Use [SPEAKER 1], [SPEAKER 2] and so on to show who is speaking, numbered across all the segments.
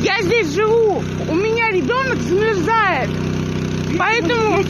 [SPEAKER 1] Я здесь живу, у меня ребенок замерзает. Поэтому...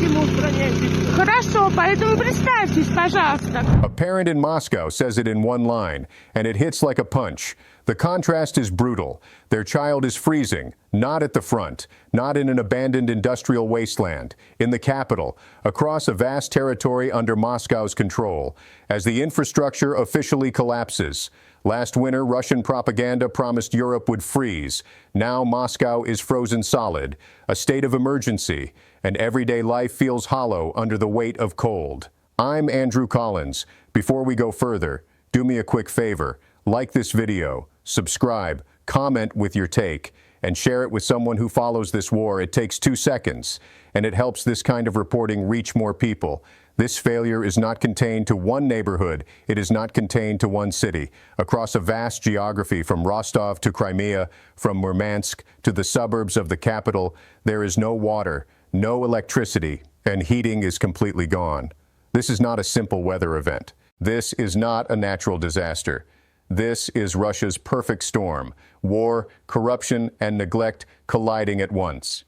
[SPEAKER 1] Хорошо, поэтому представьтесь, пожалуйста.
[SPEAKER 2] A parent in Moscow says it in one line, and it hits like a punch. The contrast is brutal. Their child is freezing, not at the front, not in an abandoned industrial wasteland, in the capital, across a vast territory under Moscow's control, as the infrastructure officially collapses. Last winter, Russian propaganda promised Europe would freeze. Now Moscow is frozen solid, a state of emergency, and everyday life feels hollow under the weight of cold. I'm Andrew Collins. Before we go further, do me a quick favor. Like this video, subscribe, comment with your take, and share it with someone who follows this war. It takes 2 seconds, and it helps this kind of reporting reach more people. This failure is not contained to one neighborhood. It is not contained to one city. Across a vast geography from Rostov to Crimea, from Murmansk to the suburbs of the capital, there is no water, no electricity, and heating is completely gone. This is not a simple weather event. This is not a natural disaster. This is Russia's perfect storm, war, corruption, and neglect colliding at once.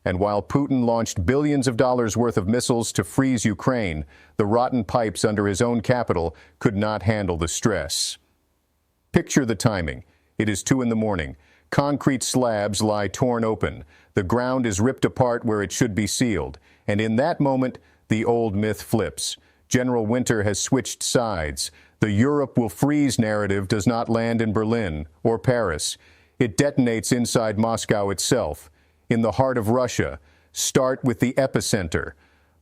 [SPEAKER 2] And while Putin launched billions of dollars worth of missiles to freeze Ukraine, the rotten pipes under his own capital could not handle the stress. Picture the timing. It is 2 a.m. Concrete slabs lie torn open. The ground is ripped apart where it should be sealed. And in that moment, the old myth flips. General Winter has switched sides. The Europe will freeze narrative does not land in Berlin or Paris. It detonates inside Moscow itself. In the heart of Russia, start with the epicenter.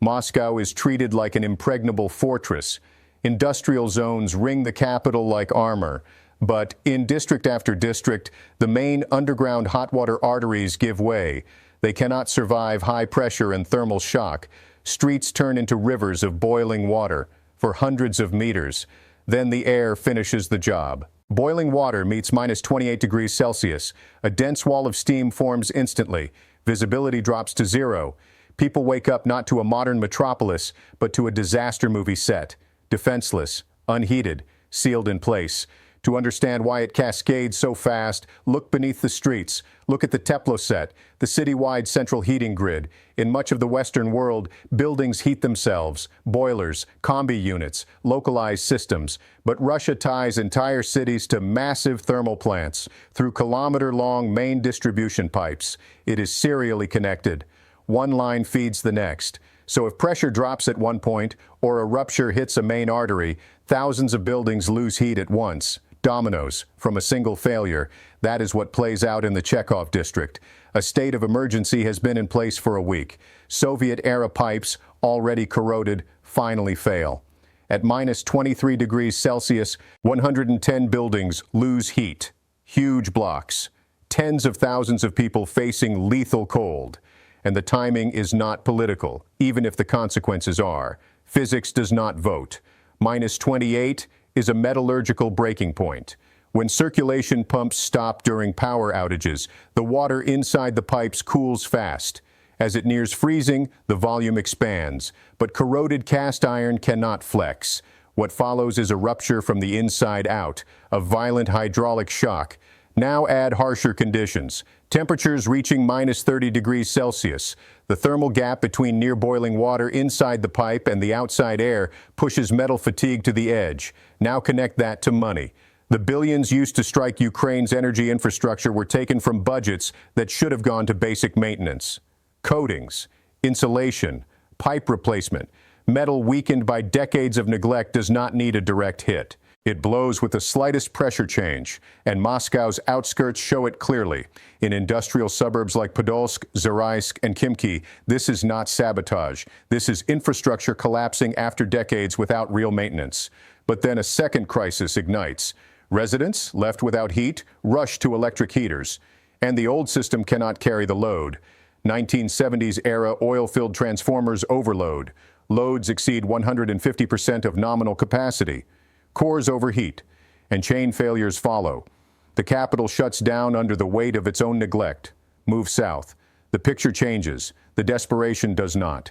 [SPEAKER 2] Moscow is treated like an impregnable fortress. Industrial zones ring the capital like armor. But in district after district, the main underground hot water arteries give way. They cannot survive high pressure and thermal shock. Streets turn into rivers of boiling water for hundreds of meters. Then the air finishes the job. Boiling water meets minus 28 degrees Celsius. A dense wall of steam forms instantly. Visibility drops to 0. People wake up not to a modern metropolis, but to a disaster movie set. Defenseless, unheated, sealed in place. To understand why it cascades so fast, look beneath the streets. Look at the Teploset, the city-wide central heating grid. In much of the Western world, buildings heat themselves, boilers, combi units, localized systems. But Russia ties entire cities to massive thermal plants through kilometer-long main distribution pipes. It is serially connected. One line feeds the next. So if pressure drops at one point or a rupture hits a main artery, thousands of buildings lose heat at once. Dominoes from a single failure. That is what plays out in the Chekhov district. A state of emergency has been in place for a week. Soviet-era pipes, already corroded, finally fail. At minus 23 degrees Celsius, 110 buildings lose heat. Huge blocks. Tens of thousands of people facing lethal cold. And the timing is not political, even if the consequences are. Physics does not vote. Minus 28 is a metallurgical breaking point. When circulation pumps stop during power outages, the water inside the pipes cools fast. As it nears freezing, the volume expands, but corroded cast iron cannot flex. What follows is a rupture from the inside out, a violent hydraulic shock. Now add harsher conditions. Temperatures reaching minus 30 degrees Celsius. The thermal gap between near boiling water inside the pipe and the outside air pushes metal fatigue to the edge. Now connect that to money. The billions used to strike Ukraine's energy infrastructure were taken from budgets that should have gone to basic maintenance. Coatings, insulation, pipe replacement. Metal weakened by decades of neglect does not need a direct hit. It blows with the slightest pressure change, and Moscow's outskirts show it clearly. In industrial suburbs like Podolsk, Zaraysk, and Khimki, this is not sabotage. This is infrastructure collapsing after decades without real maintenance. But then a second crisis ignites. Residents, left without heat, rush to electric heaters. And the old system cannot carry the load. 1970s-era oil-filled transformers overload. Loads exceed 150% of nominal capacity. Cores overheat, and chain failures follow. The capital shuts down under the weight of its own neglect. Move south. The picture changes. The desperation does not.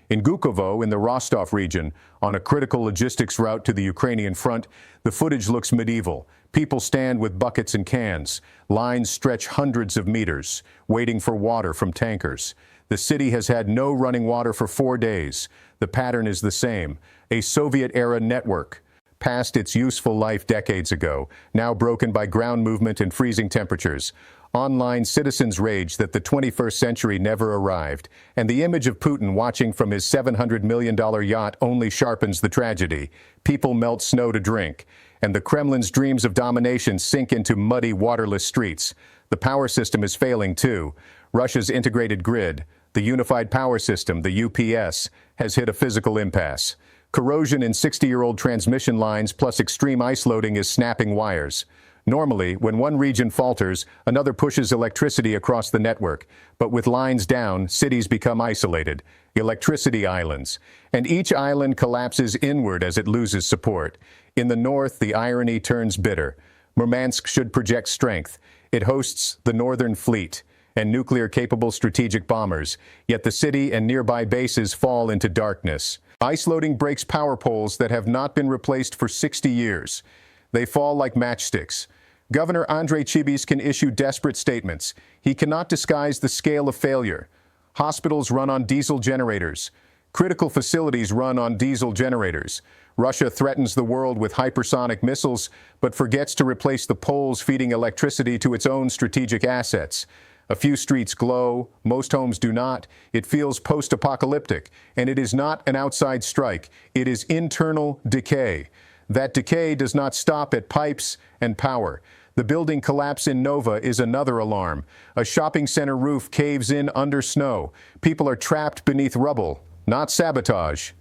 [SPEAKER 2] In Gukovo, in the Rostov region, on a critical logistics route to the Ukrainian front, the footage looks medieval. People stand with buckets and cans. Lines stretch hundreds of meters, waiting for water from tankers. The city has had no running water for 4 days. The pattern is the same, a Soviet-era network, past its useful life decades ago, now broken by ground movement and freezing temperatures. Online citizens rage that the 21st century never arrived, and the image of Putin watching from his $700 million yacht only sharpens the tragedy. People melt snow to drink, and the Kremlin's dreams of domination sink into muddy, waterless streets. The power system is failing too. Russia's integrated grid, the unified power system, the UPS, has hit a physical impasse. Corrosion in 60-year-old transmission lines plus extreme ice loading is snapping wires. Normally, when one region falters, another pushes electricity across the network. But with lines down, cities become isolated, electricity islands. And each island collapses inward as it loses support. In the north, the irony turns bitter. Murmansk should project strength. It hosts the Northern Fleet and nuclear-capable strategic bombers, yet the city and nearby bases fall into darkness. Ice loading breaks power poles that have not been replaced for 60 years. They fall like matchsticks. Governor Andrei Chibis can issue desperate statements. He cannot disguise the scale of failure. Hospitals run on diesel generators. Critical facilities run on diesel generators. Russia threatens the world with hypersonic missiles, but forgets to replace the poles feeding electricity to its own strategic assets. A few streets glow, most homes do not. It feels post-apocalyptic, and it is not an outside strike. It is internal decay. That decay does not stop at pipes and power. The building collapse in Nova is another alarm. A shopping center roof caves in under snow. People are trapped beneath rubble, not sabotage.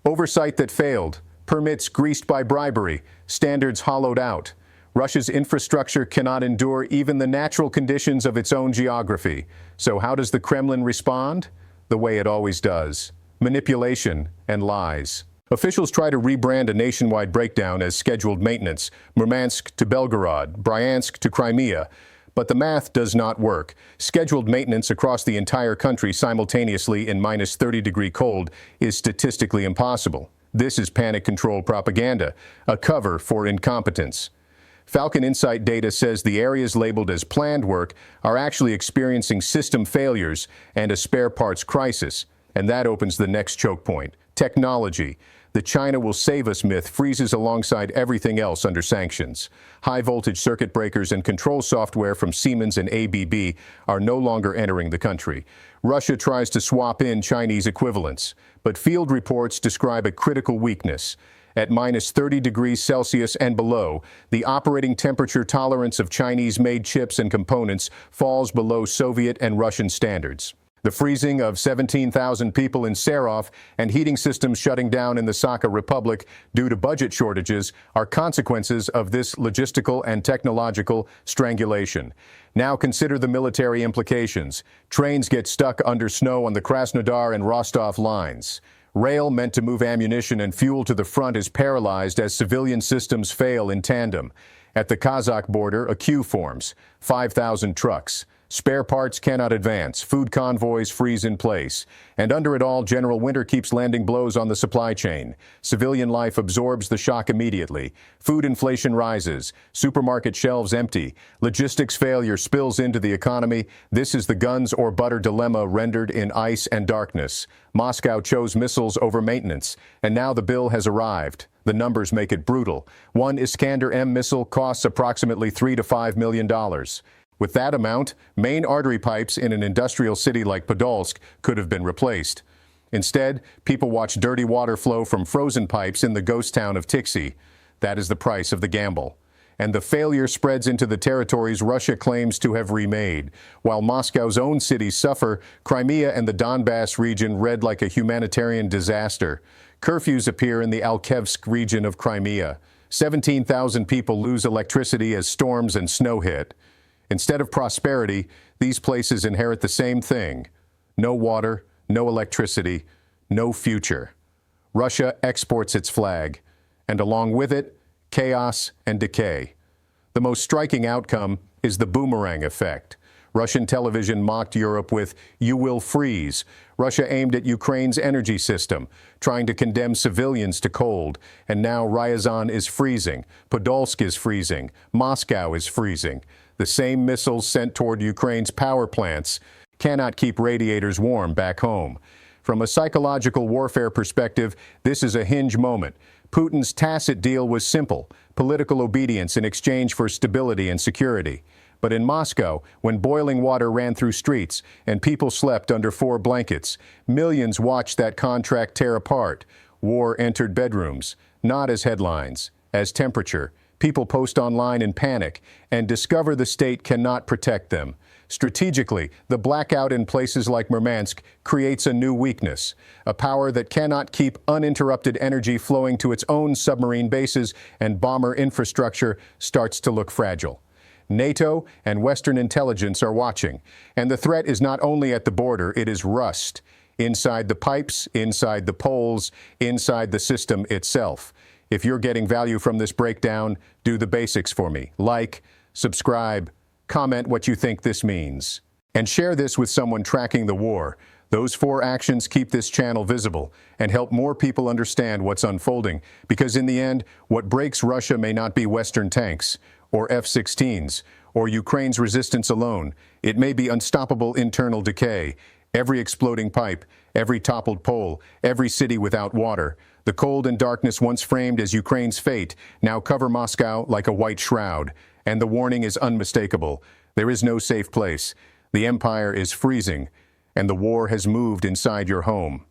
[SPEAKER 2] Oversight that failed, permits greased by bribery, standards hollowed out. Russia's infrastructure cannot endure even the natural conditions of its own geography. So how does the Kremlin respond? The way it always does: manipulation and lies. Officials try to rebrand a nationwide breakdown as scheduled maintenance, Murmansk to Belgorod, Bryansk to Crimea. But the math does not work. Scheduled maintenance across the entire country simultaneously in minus 30-degree cold is statistically impossible. This is panic control propaganda, a cover for incompetence. Falcon Insight data says the areas labeled as planned work are actually experiencing system failures and a spare parts crisis. And that opens the next choke point: technology. The China will save us myth freezes alongside everything else under sanctions. High-voltage circuit breakers and control software from Siemens and ABB are no longer entering the country. Russia tries to swap in Chinese equivalents, but field reports describe a critical weakness. At minus 30 degrees Celsius and below, the operating temperature tolerance of Chinese-made chips and components falls below Soviet and Russian standards. The freezing of 17,000 people in Serov and heating systems shutting down in the Sakha Republic due to budget shortages are consequences of this logistical and technological strangulation. Now consider the military implications. Trains get stuck under snow on the Krasnodar and Rostov lines. Rail meant to move ammunition and fuel to the front is paralyzed as civilian systems fail in tandem. At the Kazakh border, a queue forms. 5,000 trucks. Spare parts cannot advance. Food convoys freeze in place. And under it all, General Winter keeps landing blows on the supply chain. Civilian life absorbs the shock immediately. Food inflation rises. Supermarket shelves empty. Logistics failure spills into the economy. This is the guns or butter dilemma rendered in ice and darkness. Moscow chose missiles over maintenance, and now the bill has arrived. The numbers make it brutal. One Iskander-M missile costs approximately $3 to $5 million. With that amount, main artery pipes in an industrial city like Podolsk could have been replaced. Instead, people watch dirty water flow from frozen pipes in the ghost town of Tixi. That is the price of the gamble. And the failure spreads into the territories Russia claims to have remade. While Moscow's own cities suffer, Crimea and the Donbass region read like a humanitarian disaster. Curfews appear in the Alkevsk region of Crimea. 17,000 people lose electricity as storms and snow hit. Instead of prosperity, these places inherit the same thing: no water, no electricity, no future. Russia exports its flag, and along with it, chaos and decay. The most striking outcome is the boomerang effect. Russian television mocked Europe with, "You will freeze." Russia aimed at Ukraine's energy system, trying to condemn civilians to cold. And now Ryazan is freezing, Podolsk is freezing, Moscow is freezing. The same missiles sent toward Ukraine's power plants cannot keep radiators warm back home. From a psychological warfare perspective, this is a hinge moment. Putin's tacit deal was simple: political obedience in exchange for stability and security. But in Moscow, when boiling water ran through streets and people slept under 4 blankets, millions watched that contract tear apart. War entered bedrooms, not as headlines, as temperature. People post online in panic and discover the state cannot protect them. Strategically, the blackout in places like Murmansk creates a new weakness. A power that cannot keep uninterrupted energy flowing to its own submarine bases and bomber infrastructure starts to look fragile. NATO and Western intelligence are watching, and the threat is not only at the border, it is rust. Inside the pipes, inside the poles, inside the system itself. If you're getting value from this breakdown, do the basics for me. Like, subscribe, comment what you think this means, and share this with someone tracking the war. Those 4 actions keep this channel visible and help more people understand what's unfolding, because in the end, what breaks Russia may not be Western tanks or F-16s or Ukraine's resistance alone. It may be unstoppable internal decay, every exploding pipe, every toppled pole, every city without water. The cold and darkness once framed as Ukraine's fate now cover Moscow like a white shroud. And the warning is unmistakable. There is no safe place. The empire is freezing, and the war has moved inside your home.